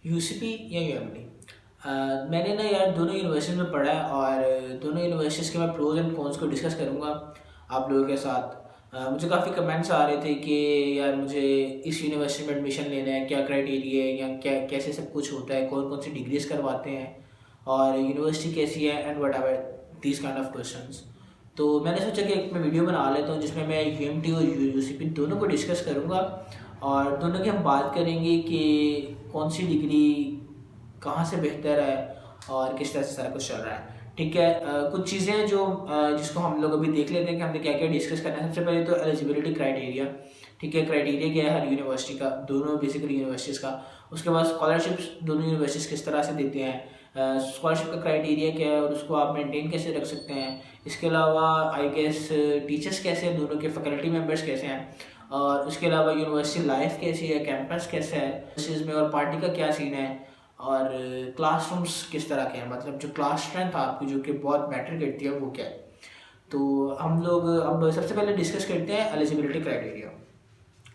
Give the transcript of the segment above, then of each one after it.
UCP या UMT. मैंने ना यार दोनों यूनिवर्सिटीज़ में पढ़ा है और दोनों यूनिवर्सिटीज़ के मैं प्रोज एंड कॉन्स को डिस्कस करूँगा आप लोगों के साथ। मुझे काफ़ी कमेंट्स आ रहे थे कि यार मुझे इस यूनिवर्सिटी में एडमिशन लेना है, क्या क्राइटेरिया है या क्या कैसे सब कुछ होता है, कौन कौन सी डिग्रीज करवाते हैं और यूनिवर्सिटी कैसी है and what ever these kind of questions. तो मैंने सोचा कि एक मैं वीडियो बना लेता हूँ जिसमें मैं यूएमटी और यूसीपी दोनों को डिस्कस करूँगा और दोनों की हम बात करेंगे कि कौन सी डिग्री कहाँ से बेहतर है और किस तरह से सारा कुछ चल रहा है। ठीक है, कुछ चीज़ें हैं जो जिसको हम लोग अभी देख लेते हैं कि हमने क्या क्या डिस्कस करना है। सबसे पहले तो एलिजिबिलिटी क्राइटेरिया। ठीक है, क्राइटेरिया क्या है हर यूनिवर्सिटी का, दोनों बेसिकली यूनिवर्सिटीज़ का। उसके बाद स्कॉलरशिप्स दोनों यूनिवर्सिटीज़ किस तरह से देते हैं, स्कॉलरशिप का क्राइटेरिया क्या है और उसको आप मेंटेन कैसे रख सकते हैं। इसके अलावा आई गेस टीचर्स कैसे हैं, दोनों के फैकल्टी मेम्बर्स कैसे हैं, और उसके अलावा यूनिवर्सिटी लाइफ कैसी है, कैंपस कैसा है यूनिवर्सिटीज़ में, और पार्टी का क्या सीन है, और क्लासरूम्स किस तरह के हैं, मतलब जो क्लास स्ट्रेंथ आपकी जो कि बहुत मैटर करती है वो क्या है। तो हम लोग अब सबसे पहले डिस्कस करते हैं एलिजिबिलिटी क्राइटेरिया।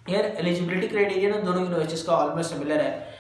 यार एलिजिबिलिटी क्राइटेरिया ना दोनों यूनिवर्सिटीज़ का ऑलमोस्ट सिमिलर है।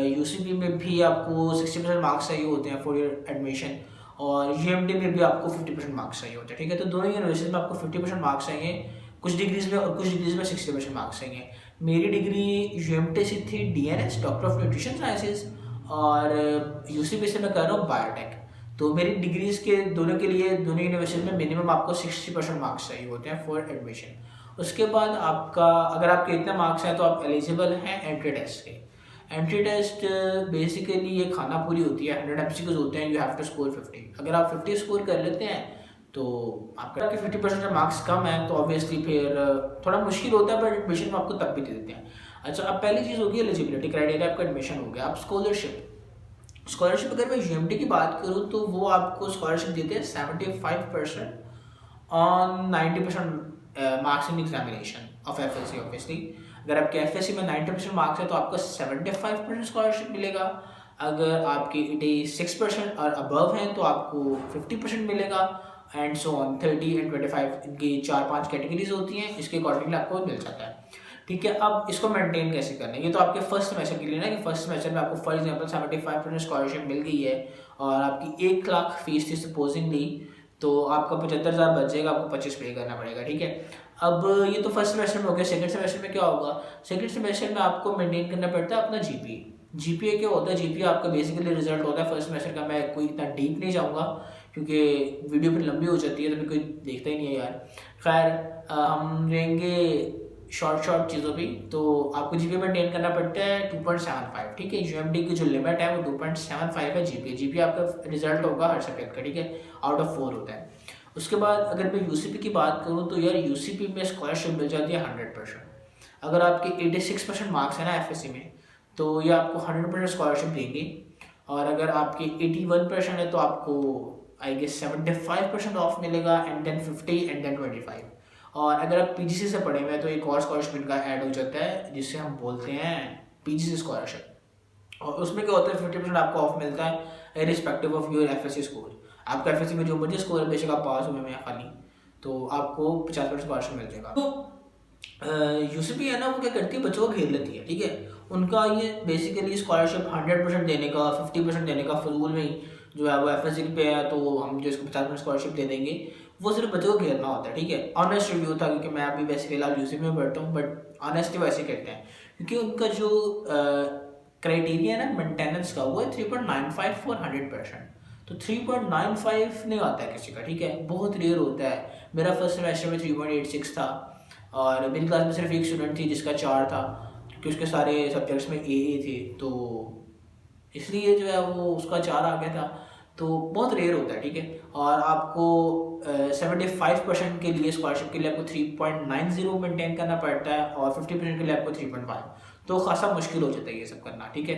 यूसीपी में भी आपको 60% मार्क्स चाहिए होते हैं फॉर योर एडमिशन और यूएमटी में भी आपको 50% मार्क्स चाहिए होते हैं। ठीक है, तो दोनों यूनिवर्सिटीज़ में आपको 50% मार्क्स चाहिए कुछ डिग्रीज में और कुछ डिग्रीज में 60% मार्क्स चाहिए। मेरी डिग्री यूएमटी से थी DNS, doctor of nutrition sciences, और यूसीपी से मैं कर रहा हूँ बायोटेक। तो मेरी डिग्रीज के दोनों के लिए दोनों यूनिवर्सिटी में मिनिमम आपको 60% मार्क्स चाहिए होते हैं फॉर एडमिशन। उसके बाद आपका अगर आपके इतने मार्क्स हैं तो आप एलिजिबल हैं एंट्री टेस्ट के। एंट्री टेस्ट बेसिकली ये खाना पूरी होती है, 100 MCQs होते हैं, यू हैव टू स्कोर 50। अगर आप 50 स्कोर कर लेते हैं तो आपका 50% मार्क्स कम है तो ऑब्वियसली फिर थोड़ा मुश्किल होता है, बट एडमिशन में आपको तब भी दे देते हैं। अच्छा, अब पहली चीज़ होगी एलिजिबिलिटी क्राइटेरिया, आपका एडमिशन हो गया। आप स्कॉलरशिप अगर मैं यूएमटी की बात करूँ तो वो आपको स्कॉलरशिप देते हैं 75% on 90% marks in examination of FSc. Obviously अगर आपके एफएससी में 90% मार्क्स है तो आपको 75% स्कॉलरशिप मिलेगा। अगर आपके 86% और अबव हैं तो आपको 50% मिलेगा, एंड सो ऑन 30 एंड 25 इनकी 4-5 कैटेगरीज होती हैं, इसके अकॉर्डिंगली आपको मिल जाता है। ठीक है, अब इसको मेंटेन कैसे करना है, ये तो आपके फर्स्ट सेमेस्टर के लिए ना कि फर्स्ट सेमेस्टर में आपको फॉर एग्जांपल 75% स्कॉलरशिप मिल गई है और आपकी 1 लाख फीस थी सपोजिंगली, तो आपका 75,000 बच जाएगा, आपको 25 पे करना पड़ेगा। ठीक है, अब ये तो फर्स्ट सेमेस्टर में हो गया। सेकंड सेमेस्टर में क्या होगा, सेकंड सेमेस्टर में आपको मेंटेन करना पड़ता है अपना जीपीए। जीपीए क्या होता है, जीपीए आपका बेसिकली रिजल्ट होता है फर्स्ट सेमेस्टर का। मैं कोई इतना डीप नहीं जाऊँगा क्योंकि वीडियो फिर लंबी हो जाती है तो फिर कोई देखता ही नहीं है यार। खैर हम रहेंगे शॉर्ट चीज़ों भी। तो आपको जीपीए मेंटेन करना पड़ता है 2.75। ठीक है, यूएमटी की जो लिमिट है वो 2.75 है। जीपीए आपका रिजल्ट होगा हर सब्जेक्ट का। ठीक है, आउट ऑफ 4 होता है। उसके बाद अगर मैं यूसीपी की बात करूँ तो यार यूसीपी में स्कॉलरशिप मिल जाती है 100%। अगर आपके 86% मार्क्स है ना एफएससी में तो ये आपको 100% स्कॉलरशिप देंगे, और अगर आपके 81% है तो आपको आई गेस 75% ऑफ मिलेगा, एंड देन 50 एंड देन 25। और अगर आप पीजीसी से पढ़े हुए हैं तो एक और स्कॉलरशिप इनका ऐड हो जाता है जिससे हम बोलते हैं पीजीसी स्कॉलरशिप, और उसमें क्या होता है 50% आपको ऑफ मिलता है respective of your FSc score. आपका एफएससी में जो मर्जी स्कोर है, बेशक आप पास हुए में खाली, तो आपको 50% स्कॉलरशिप मिल जाएगा। तो यूसीपी है ना वो क्या करती है, बच्चों को घेर लेती है। ठीक है, उनका ये बेसिकली स्कॉलरशिप 100% देने का, 50% देने का फजूल में ही जो है वो एफएससी पे है तो हम जो इसको 50% स्कॉलरशिप दे देंगे, वो सिर्फ बच्चों को घेरना होता है। ठीक है, ऑनेस्ट रिव्यू था क्योंकि मैं अभी वैसे फिलहाल यूसीपी में पढ़ता हूँ, बट ऑनेस्टली वैसे कहते हैं क्योंकि उनका जो क्राइटेरिया है ना मेंटेनेंस का वो है 3.95 फॉर 100%। तो 3.95 नहीं आता है किसी का। ठीक है, बहुत रेयर होता है। मेरा फर्स्ट सेमेस्टर में 3.86 था और मेरी क्लास में सिर्फ एक स्टूडेंट थी जिसका 4 था क्योंकि उसके सारे सब्जेक्ट्स में ए थे, तो इसलिए जो है वो उसका 4 आ गया था। तो बहुत रेयर होता है। ठीक है, और आपको 75% के लिए स्कॉलरशिप के लिए आपको 3.90 मेंटेन करना पड़ता है और 50% के लिए आपको 3.5। तो खासा मुश्किल हो जाता है ये सब करना। ठीक है,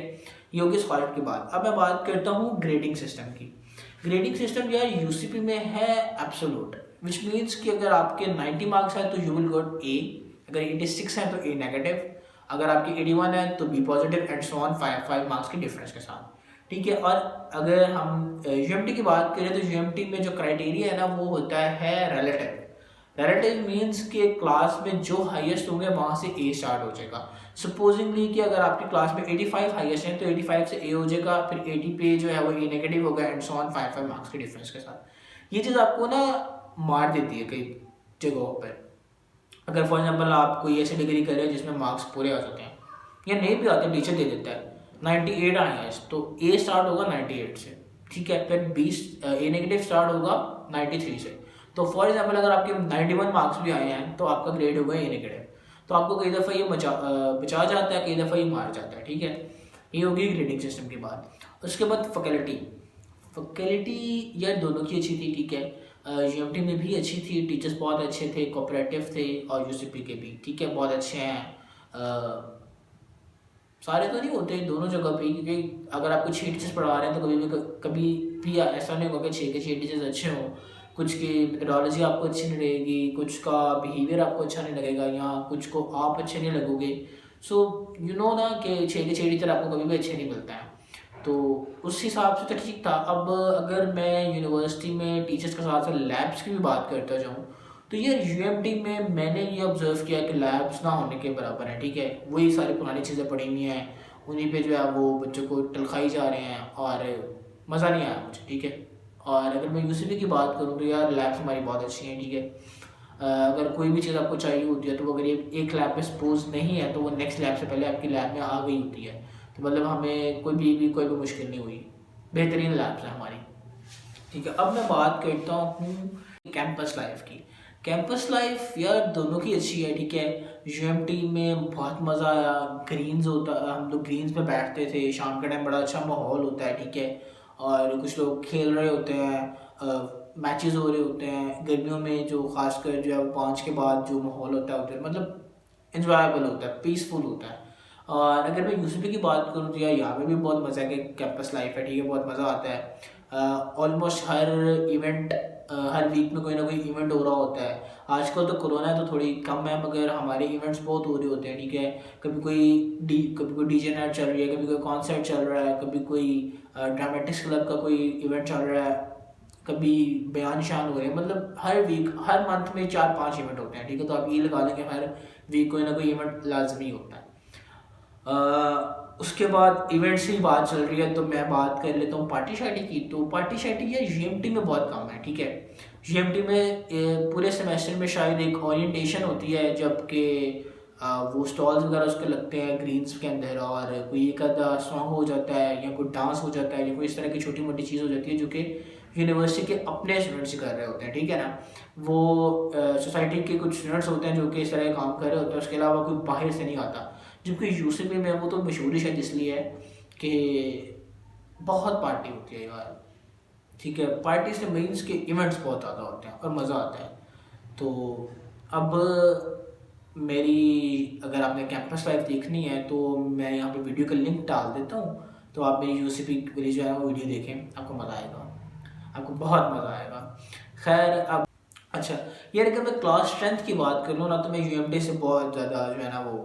ये होगी स्कॉलरशिप की बात। अब मैं बात करता हूँ ग्रेडिंग सिस्टम की। ग्रेडिंग सिस्टम यार यूसीपी में है एब्सोल्यूट, विच मीन्स कि अगर आपके 90 मार्क्स हैं तो यू विल गॉट ए, अगर 86 हैं तो ए नेगेटिव, अगर आपके 81 है तो B positive, and so on 5 marks के डिफरेंस के साथ। ठीक है, और अगर हम यूएमटी की बात करें तो यूएमटी में जो क्राइटेरिया है ना वो होता है रिलेटिव। रिलेटिव मीन्स कि क्लास में जो हाईएस्ट होंगे वहाँ से ए स्टार्ट हो जाएगा। सपोजिंगली कि अगर आपकी क्लास में 85 हाईएस्ट हैं तो 85 से ए हो जाएगा, फिर 80 पे जो है वो ए नेगेटिव होगा एंड सो ऑन 5 मार्क्स के डिफरेंस के साथ। ये चीज़ आपको ना मार देती है कई जगहों पर। अगर फॉर एग्जाम्पल आप कोई ऐसी डिग्री कर रहे हैं जिसमें मार्क्स पूरे आ जाते हैं या नहीं भी आते, टीचर दे देता है 98 आए हैं तो ए स्टार्ट होगा 98 से, ठीक है, फिर 20 ए नेगेटिव स्टार्ट होगा 93 से। तो फॉर एग्जाम्पल अगर आपके 91 मार्क्स भी आए हैं तो आपका ग्रेड होगा ए नेगेटिव। तो आपको कई दफ़ा ये बचा जाता है, कई दफ़ा ये मार जाता है, ठीक है। ये होगी ग्रेडिंग सिस्टम की बात। उसके बाद फैकल्टी यार दोनों की अच्छी थी, ठीक है। यूएमटी में भी अच्छी थी, टीचर्स बहुत अच्छे थे, कोऑपरेटिव थे, और यूसीपी के भी, ठीक है, बहुत अच्छे हैं। सारे तो नहीं होते दोनों जगह पे, क्योंकि अगर आपको 6 टीचर्स पढ़ा रहे हैं तो कभी भी ऐसा नहीं होगा कि 6 के 6 टीचर्स अच्छे हों। कुछ की मेथडोलॉजी आपको अच्छी नहीं लगेगी, कुछ का बिहेवियर आपको अच्छा नहीं लगेगा, या कुछ को आप अच्छे नहीं लगोगे। सो यू नो ना कि 6 के 6 टीचर आपको कभी भी अच्छे नहीं मिलते हैं। तो उस हिसाब से तो ठीक था। अब अगर मैं यूनिवर्सिटी में टीचर्स के साथ साथ लैब्स की भी बात करता जाऊँ तो ये यूएमटी में मैंने ये ऑब्जर्व किया कि लैब्स ना होने के बराबर है, ठीक है। वही सारी पुरानी चीज़ें पड़ी हुई हैं, उन्हीं पे जो है वो बच्चों को टलखाई जा रहे हैं और मज़ा नहीं आया मुझे, ठीक है। और अगर मैं यूसीपी की बात करूँ तो यार लैब्स हमारी बहुत अच्छी हैं, ठीक है। अगर कोई भी चीज़ आपको चाहिए होती है तो वो अगर एक लैब पे सपोज नहीं है तो वो नेक्स्ट लैब से पहले आपकी लैब में आ गई होती है। तो मतलब हमें कोई भी मुश्किल नहीं हुई, बेहतरीन लैब्स हैं हमारी, ठीक है। अब मैं बात करता हूँ कैंपस लाइफ की। कैंपस लाइफ यार दोनों की अच्छी है, ठीक है। यूएमटी में बहुत मज़ा आया, ग्रीन्स होता, हम लोग ग्रीन्स पे बैठते थे, शाम के टाइम बड़ा अच्छा माहौल होता है, ठीक है। और कुछ लोग खेल रहे होते हैं, मैचेस हो रहे होते हैं गर्मियों में, जो खासकर जो है 5 के बाद जो माहौल होता है उधर मतलब इन्जॉयबल होता है, पीसफुल होता है। और अगर मैं यूसीपी की बात करूँ तो यार यहाँ पे भी बहुत मज़ा है कि कैंपस लाइफ है, ठीक है, बहुत मज़ा आता है। ऑलमोस्ट हर इवेंट हर वीक में कोई ना कोई इवेंट हो रहा होता है। आजकल तो कोरोना है तो थोड़ी कम है, मगर हमारे इवेंट्स बहुत हो रहे होते हैं, ठीक है। कभी कोई डीजे नाइट चल रही है, कभी कोई कॉन्सर्ट चल रहा है, कभी कोई ड्रामेटिक्स क्लब का कोई इवेंट चल रहा है, कभी बयान शान हो रहे हैं। मतलब हर वीक हर मंथ में 4-5 इवेंट होते हैं, ठीक है। तो आप ये लगा लें कि हर वीक कोई ना कोई इवेंट लाजमी होता है। उसके बाद इवेंट्स की बात चल रही है तो मैं बात कर लेता हूँ पार्टी शार्टी की। तो पार्टी शार्टी ये यूएमटी में बहुत कम है, ठीक है। यूएमटी में पूरे सेमेस्टर में शायद एक ओरिएंटेशन होती है, जबकि वो स्टॉल्स वगैरह उसके लगते हैं ग्रीन्स के अंदर, और कोई एक आधा सॉन्ग हो जाता है या कोई डांस हो जाता है या कोई इस तरह की छोटी मोटी चीज़ हो जाती है जो कि यूनिवर्सिटी के अपने स्टूडेंट्स कर रहे होते हैं, ठीक है ना। वो सोसाइटी के कुछ स्टूडेंट्स होते हैं जो कि इस तरह के काम कर रहे होते हैं, उसके अलावा कोई बाहर से नहीं आता। जबकि यूसीपी में वो तो मशहूर ही शायद इसलिए है कि बहुत पार्टी होती है यार, ठीक है। पार्टी से मीन्स के इवेंट्स बहुत ज़्यादा होते हैं और मज़ा आता है। तो अब मेरी अगर आपने कैंपस लाइफ देखनी है तो मैं यहाँ पे वीडियो का लिंक डाल देता हूँ, तो आप मेरी यूसीपी वाली जो है वो वीडियो देखें, आपको मज़ा आएगा, आपको बहुत मज़ा आएगा। खैर अब अच्छा यार अगर मैं क्लास स्ट्रेंथ की बात कर लूँ ना तो मैं यूएमटी से बहुत ज़्यादा जो है ना वो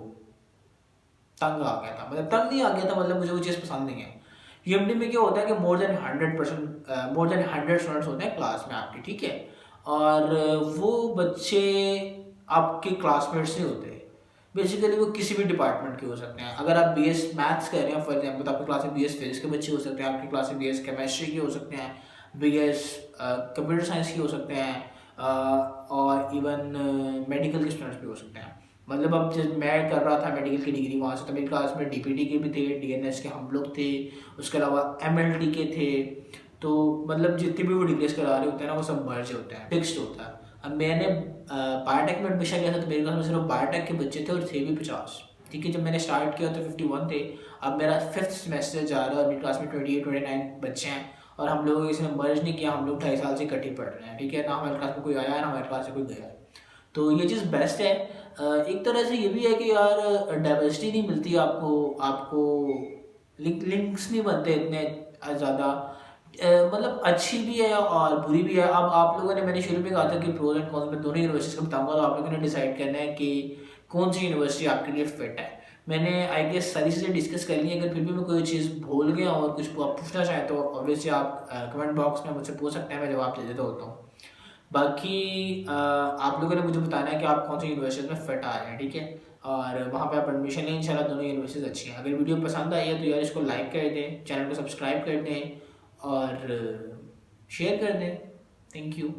तंग आ गया था। मतलब तंग नहीं आ गया था, मतलब मुझे वो चीज़ पसंद नहीं है। यूएमटी में क्या होता है कि मोर देन 100 स्टूडेंट्स होते हैं क्लास में आपके, ठीक है। और वो बच्चे आपके क्लासमेट्स नहीं होते, बेसिकली वो किसी भी डिपार्टमेंट के हो सकते हैं। अगर आप बीएस मैथ्स कर रहे हैं फॉर एग्जांपल तो आपकी क्लास में बीएस फिजिक्स के बच्चे हो सकते हैं, आपकी क्लास में बीएस केमिस्ट्री के हो सकते हैं, बीएस कंप्यूटर साइंस के हो सकते हैं, और इवन मेडिकल के स्टूडेंट्स भी हो सकते हैं। मतलब अब जब मैं कर रहा था मेडिकल की डिग्री वहाँ से, तो मेरी क्लास में डीपीटी के भी थे, डीएनएस के हम लोग थे, उसके अलावा एमएलटी के थे। तो मतलब जितने भी वो डिग्रीज करा रहे होते हैं ना वो सब मर्ज होता है, फिक्स्ड होता है। अब मैंने बायोटेक में एडमिशन लिया था तो मेरे क्लास में सिर्फ बायोटेक के बच्चे थे और थे भी 50, ठीक है। जब मैंने स्टार्ट किया तो 51 थे। अब मेरा 5th सेमेस्टर जा रहा है और मेरी क्लास में 28-29 बच्चे हैं, और हम लोगों को किसी ने मर्ज नहीं किया, हम लोग 2.5 साल से इकट्ठे पढ़ रहे हैं, ठीक है। ना हमारे क्लास में कोई आया है ना हमारे क्लास से कोई गया है। तो ये चीज़ बेस्ट है। एक तरह से ये भी है कि यार डाइवर्सिटी नहीं मिलती आपको लिंक्स नहीं बनते इतने ज़्यादा। मतलब अच्छी भी है और बुरी भी है। अब आप लोगों ने, मैंने शुरू में कहा था कि प्रोज एंड कॉन्स में दोनों यूनिवर्सिटीज़ को बताऊंगा, तो आप लोगों ने डिसाइड करना है कि कौन सी यूनिवर्सिटी आपके लिए फिट है। मैंने आई गेस सारी चीज़ें डिस्कस कर ली है। अगर फिर भी मैं कोई चीज़ भूल गया और कुछ आप पूछना चाहें तो ऑब्वियसली आप कमेंट बॉक्स में मुझसे पूछ सकते हैं, मैं जवाब दे देता होता हूँ। बाकी आप लोगों ने मुझे बताना है कि आप कौन सी यूनिवर्सिटीज़ में फिट आ रहे हैं, ठीक है। और वहाँ पे आप एडमिशन लें, इंशाल्लाह दोनों यूनिवर्सिटीज़ अच्छी हैं। अगर वीडियो पसंद आई है तो यार इसको लाइक कर दें, चैनल को सब्सक्राइब कर दें और शेयर कर दें। Thank you.